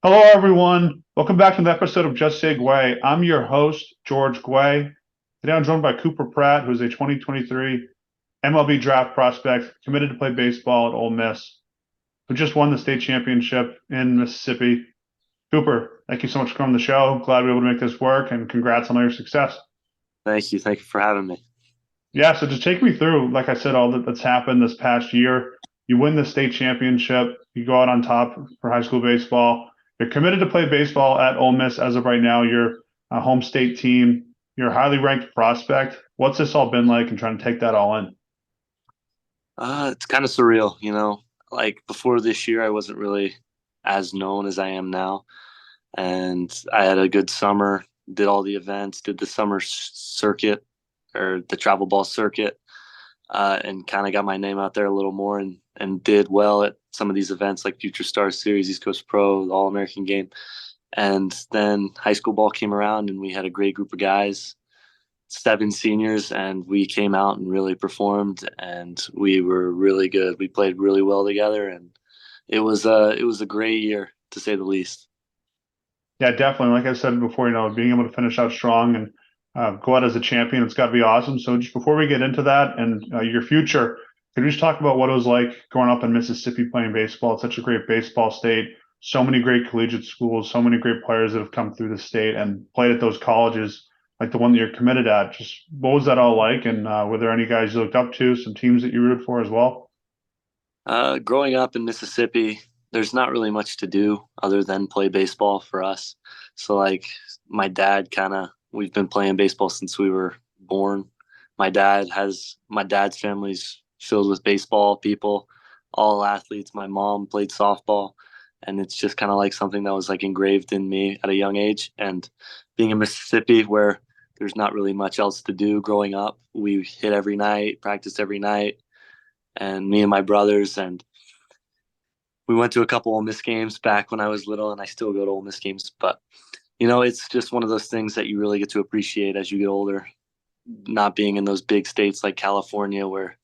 Hello, everyone. Welcome back to the episode of Just Say Guay. I'm your host, George Guay. Today I'm joined by Cooper Pratt, who's a 2023 MLB Draft prospect, committed to play baseball at Ole Miss, who just won the state championship in Mississippi. Cooper, thank you so much for coming on the show. Glad we were able to make this work, and congrats on all your success. Thank you. Thank you for having me. Yeah, so just take me through, like I said, all that's happened this past year. You win the state championship, you go out on top for high school baseball. You're committed to play baseball at Ole Miss as of right now. You're a home state team. You're a highly ranked prospect. What's this all been like and trying to take that all in? It's kind of surreal, Like before this year, I wasn't really as known as I am now, and I had a good summer. Did all the events, did the summer circuit or the travel ball circuit, and kind of got my name out there a little more, and did well at some of these events like Future Stars Series, East Coast Pro, the All American Game, and then high school ball came around, and we had a great group of guys, seven seniors, and we came out and really performed, and we were really good. We played really well together, and it was a great year to say the least. Yeah, definitely. Like I said before, being able to finish out strong and go out as a champion, it's got to be awesome. So just before we get into that and your future, could you just talk about what it was like growing up in Mississippi playing baseball? It's such a great baseball state. So many great collegiate schools, so many great players that have come through the state and played at those colleges, like the one that you're committed at. Just what was that all like? And were there any guys you looked up to, some teams that you rooted for as well? Growing up in Mississippi, there's not really much to do other than play baseball for us. So like my dad we've been playing baseball since we were born. My dad's family's filled with baseball people, all athletes. My mom played softball, and it's just kind of like something that was like engraved in me at a young age. And being in Mississippi where there's not really much else to do growing up, we hit every night, practiced every night, and me and my brothers, and we went to a couple Ole Miss games back when I was little, and I still go to Ole Miss games. But it's just one of those things that you really get to appreciate as you get older. Not being in those big states like California, where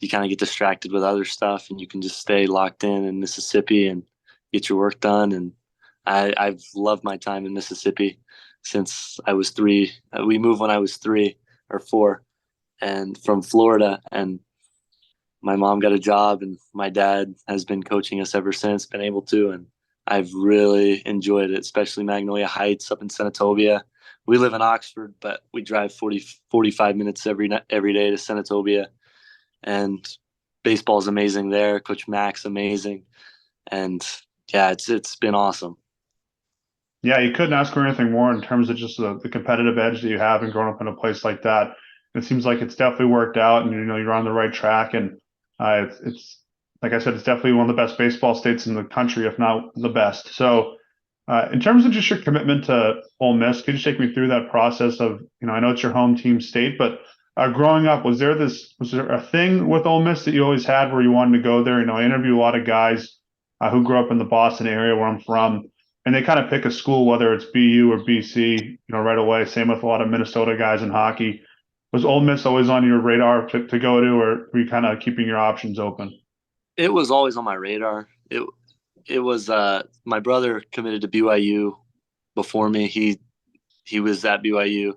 you kind of get distracted with other stuff, and you can just stay locked in Mississippi and get your work done. And I've loved my time in Mississippi since I was three. We moved when I was 3 or 4, and from Florida, and my mom got a job, and my dad has been coaching us ever since, been able to, and I've really enjoyed it, especially Magnolia Heights up in Senatobia. We live in Oxford, but we drive 45 minutes every day to Senatobia, and baseball is amazing there. Coach Mack's amazing, and yeah, it's been awesome. Yeah, you couldn't ask for anything more in terms of just the competitive edge that you have and growing up in a place like that. It seems like it's definitely worked out, and you're on the right track. And it's like I said, it's definitely one of the best baseball states in the country, if not the best. So, in terms of just your commitment to Ole Miss, could you take me through that process of I know it's your home team state, but growing up, was there a thing with Ole Miss that you always had where you wanted to go there? I interview a lot of guys who grew up in the Boston area where I'm from, and they kind of pick a school, whether it's BU or BC, right away. Same with a lot of Minnesota guys in hockey. Was Ole Miss always on your radar to go to, or were you kind of keeping your options open? It was always on my radar. It was my brother committed to BYU before me. He was at BYU,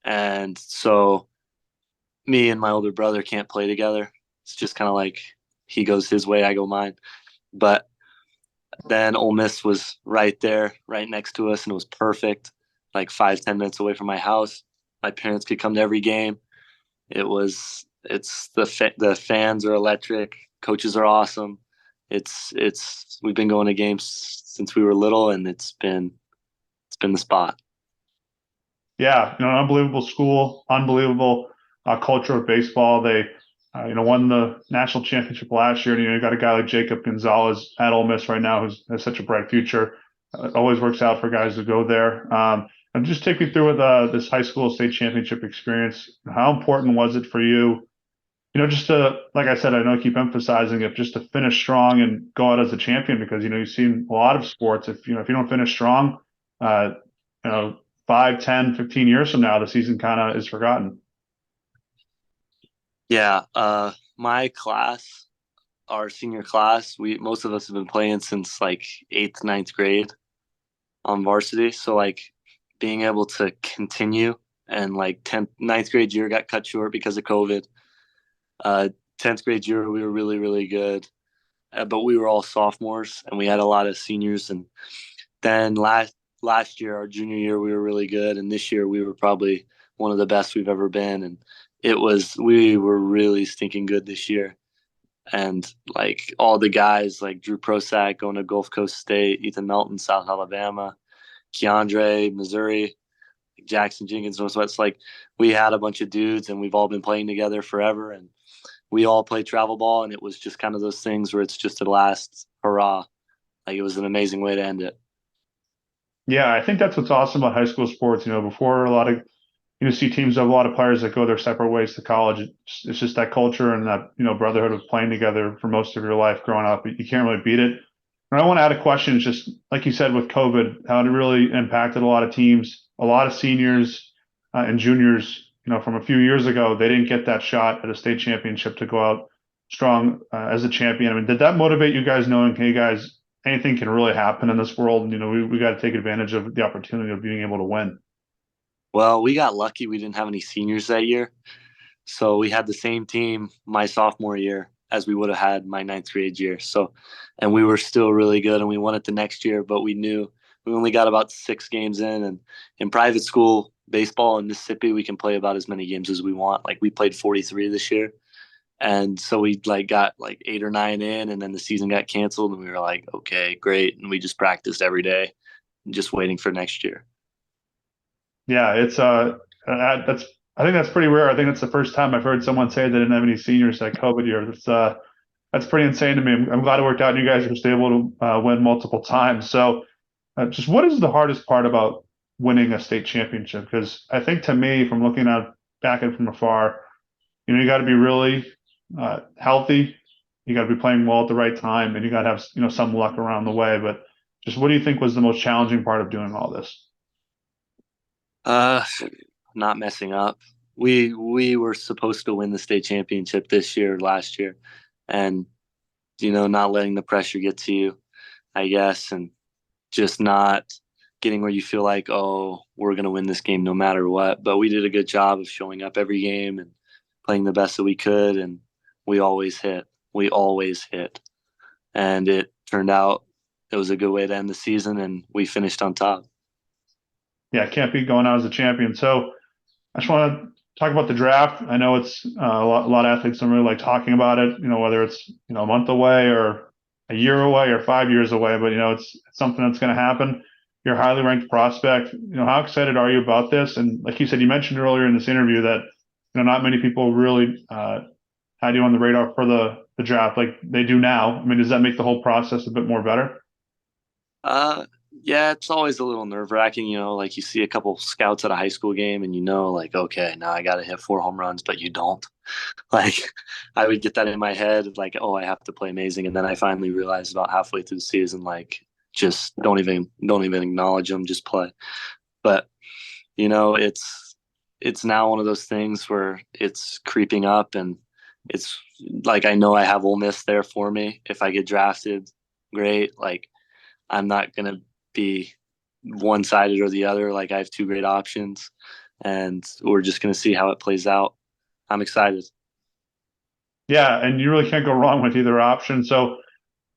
and so me and my older brother can't play together. It's just kind of like he goes his way, I go mine. But then Ole Miss was right there, right next to us, and it was perfect. Like 5-10 minutes away from my house, my parents could come to every game. It's the fans are electric, coaches are awesome. It's we've been going to games since we were little, and it's been the spot. Yeah, unbelievable school, unbelievable culture of baseball. They, won the national championship last year, and you got a guy like Jacob Gonzalez at Ole Miss right now who's has such a bright future. It always works out for guys to go there. And just take me through with this high school state championship experience. How important was it for you? Just to, like I said, I know I keep emphasizing it, just to finish strong and go out as a champion because, you've seen a lot of sports. If you don't finish strong, uh, you know, 5, 10, 15 years from now, the season kind of is forgotten. Yeah, my class, our senior class, we most of us have been playing since like eighth, ninth grade. on varsity. So like being able to continue and like 10th, ninth grade year got cut short because of COVID. Uh, 10th grade year, we were really, really good. But we were all sophomores and we had a lot of seniors. And then last year, our junior year, we were really good. And this year, we were probably one of the best we've ever been. And we were really stinking good this year. And like all the guys like Drew Prosac going to Gulf Coast State, Ethan Melton, South Alabama, Keandre, Missouri, Jackson Jenkins, Northwest. Like we had a bunch of dudes and we've all been playing together forever. And we all played travel ball. And it was just kind of those things where it's just a last hurrah. Like it was an amazing way to end it. Yeah, I think that's what's awesome about high school sports. Before a lot of see teams have a lot of players that go their separate ways to college. It's just that culture and that brotherhood of playing together for most of your life growing up. You can't really beat it. And I want to add a question. It's just like you said with COVID, how it really impacted a lot of teams, a lot of seniors and juniors. From a few years ago, they didn't get that shot at a state championship to go out strong as a champion. I mean, did that motivate you guys, knowing, hey guys, anything can really happen in this world? We got to take advantage of the opportunity of being able to win. Well, we got lucky we didn't have any seniors that year. So we had the same team my sophomore year as we would have had my ninth grade year. So, and we were still really good and we won it the next year, but we knew we only got about 6 games in. And in private school baseball in Mississippi, we can play about as many games as we want. Like we played 43 this year. And so we like got like 8 or 9 in and then the season got canceled and we were like, okay, great. And we just practiced every day, just waiting for next year. Yeah, it's that's I think that's pretty rare. I think it's the first time I've heard someone say they didn't have any seniors that COVID year. That's pretty insane to me. I'm glad it worked out and you guys were still able to win multiple times. So, just what is the hardest part about winning a state championship? Because I think to me, from looking at back and from afar, you got to be really healthy. You got to be playing well at the right time, and you got to have some luck around the way. But just what do you think was the most challenging part of doing all this? Uh, Not messing up. We were supposed to win the state championship this year, last year, and not letting the pressure get to you, I guess, and just not getting where you feel like, oh, we're gonna win this game no matter what. But we did a good job of showing up every game and playing the best that we could, and we always hit. We always hit, and it turned out it was a good way to end the season, and we finished on top. Yeah, can't be going out as a champion. So I just want to talk about the draft. I know it's a lot of athletes don't really like talking about it. Whether it's a month away or a year away or 5 years away, but it's something that's going to happen. You're a highly ranked prospect. How excited are you about this? And like you said, you mentioned earlier in this interview that not many people really had you on the radar for the draft like they do now. I mean, does that make the whole process a bit more better? Uh, yeah, it's always a little nerve wracking, like you see a couple scouts at a high school game and like, okay, now I got to hit 4 home runs, but you don't. Like, I would get that in my head, like, oh, I have to play amazing. And then I finally realized about halfway through the season, like, just don't even acknowledge them, just play. But, it's now one of those things where it's creeping up and it's like, I know I have Ole Miss there for me. If I get drafted, great. Like, I'm not going to be one sided or the other. Like I have two great options, and we're just going to see how it plays out. I'm excited. Yeah, and you really can't go wrong with either option. So,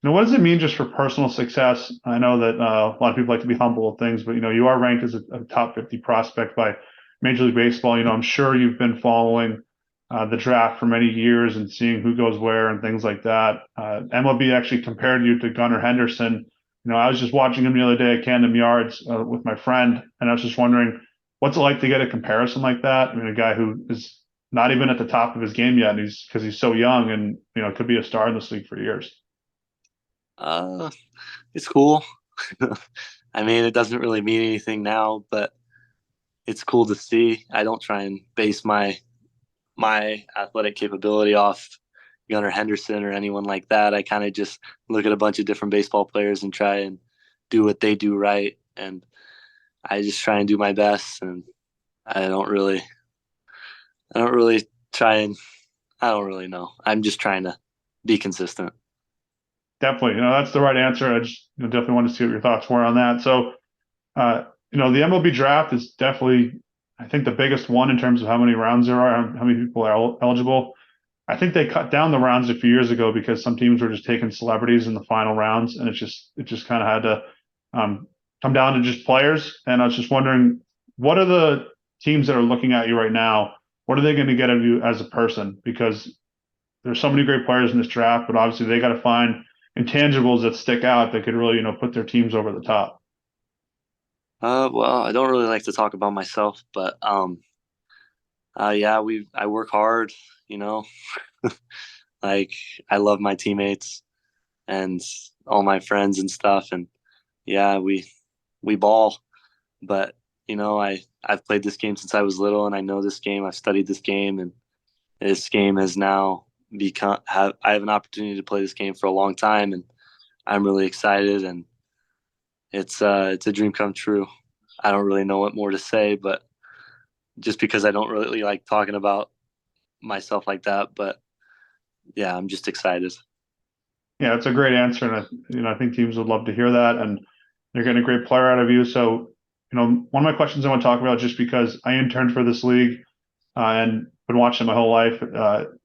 what does it mean just for personal success? I know that a lot of people like to be humble with things, but you are ranked as a top 50 prospect by Major League Baseball. I'm sure you've been following the draft for many years and seeing who goes where and things like that. MLB actually compared you to Gunnar Henderson. I was just watching him the other day at Camden Yards with my friend, and I was just wondering, what's it like to get a comparison like that? I mean, a guy who is not even at the top of his game yet, and he's so young, and could be a star in this league for years. Uh, it's cool. I mean, it doesn't really mean anything now, but it's cool to see. I don't try and base my athletic capability off Gunnar Henderson or anyone like that. I kind of just look at a bunch of different baseball players and try and do what they do right, and I just try and do my best. And I don't really, I don't really try and I don't really know. I'm just trying to be consistent. Definitely, that's the right answer. I just definitely want to see what your thoughts were on that. So, The MLB draft is definitely, I think, the biggest one in terms of how many rounds there are, how many people are eligible. I think they cut down the rounds a few years ago because some teams were just taking celebrities in the final rounds, and it just kind of had to come down to just players. And I was just wondering, what are the teams that are looking at you right now? What are they going to get out of you as a person? Because there's so many great players in this draft, but obviously they got to find intangibles that stick out that could really, put their teams over the top. Well, I don't really like to talk about myself, but yeah, I work hard, you know. Like I love my teammates and all my friends and stuff, and yeah, we ball. But I've played this game since I was little, and I know this game. I've studied this game, and this game has now become. I have an opportunity to play this game for a long time, and I'm really excited, and it's a dream come true. I don't really know what more to say, but just because I don't really like talking about myself like that, but yeah, I'm just excited. Yeah, it's a great answer, and I think teams would love to hear that, and they're getting a great player out of you. So, one of my questions I want to talk about, just because I interned for this league and been watching it my whole life.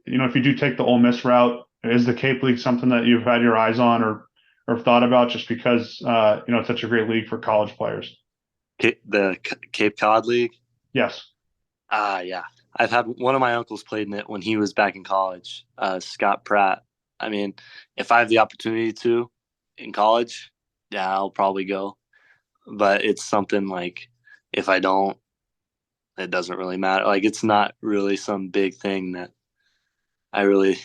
If you do take the Ole Miss route, is the Cape League something that you've had your eyes on or thought about, just because it's such a great league for college players? Cape Cod League. Yes. Yeah. I've had one of my uncles played in it when he was back in college, Scott Pratt. I mean, if I have the opportunity to in college, yeah, I'll probably go. But it's something like if I don't, it doesn't really matter. Like it's not really some big thing that I really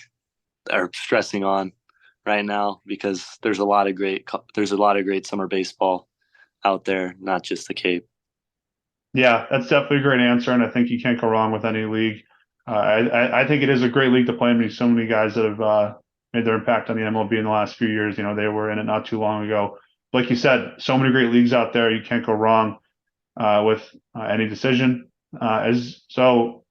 are stressing on right now because there's a lot of great summer baseball out there, not just the Cape. Yeah, that's definitely a great answer, and I think you can't go wrong with any league. I think it is a great league to play. I mean, so many guys that have made their impact on the MLB in the last few years. They were in it not too long ago. Like you said, so many great leagues out there. You can't go wrong with any decision. As so,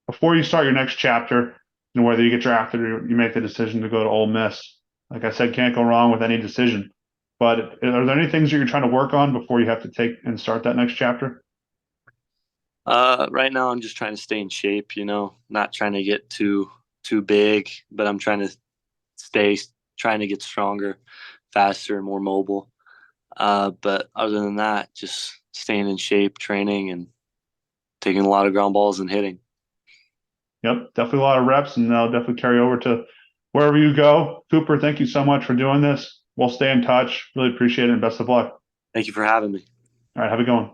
before you start your next chapter, whether you get drafted or you make the decision to go to Ole Miss, like I said, can't go wrong with any decision. But are there any things that you're trying to work on before you have to take and start that next chapter? Right now I'm just trying to stay in shape, not trying to get too big, but I'm stay trying to get stronger, faster, and more mobile. But other than that, just staying in shape, training, and taking a lot of ground balls and hitting. Yep, definitely a lot of reps, and that'll definitely carry over to wherever you go. Cooper, thank you so much for doing this. We'll stay in touch. Really appreciate it, and best of luck. Thank you for having me. All right, have a good one.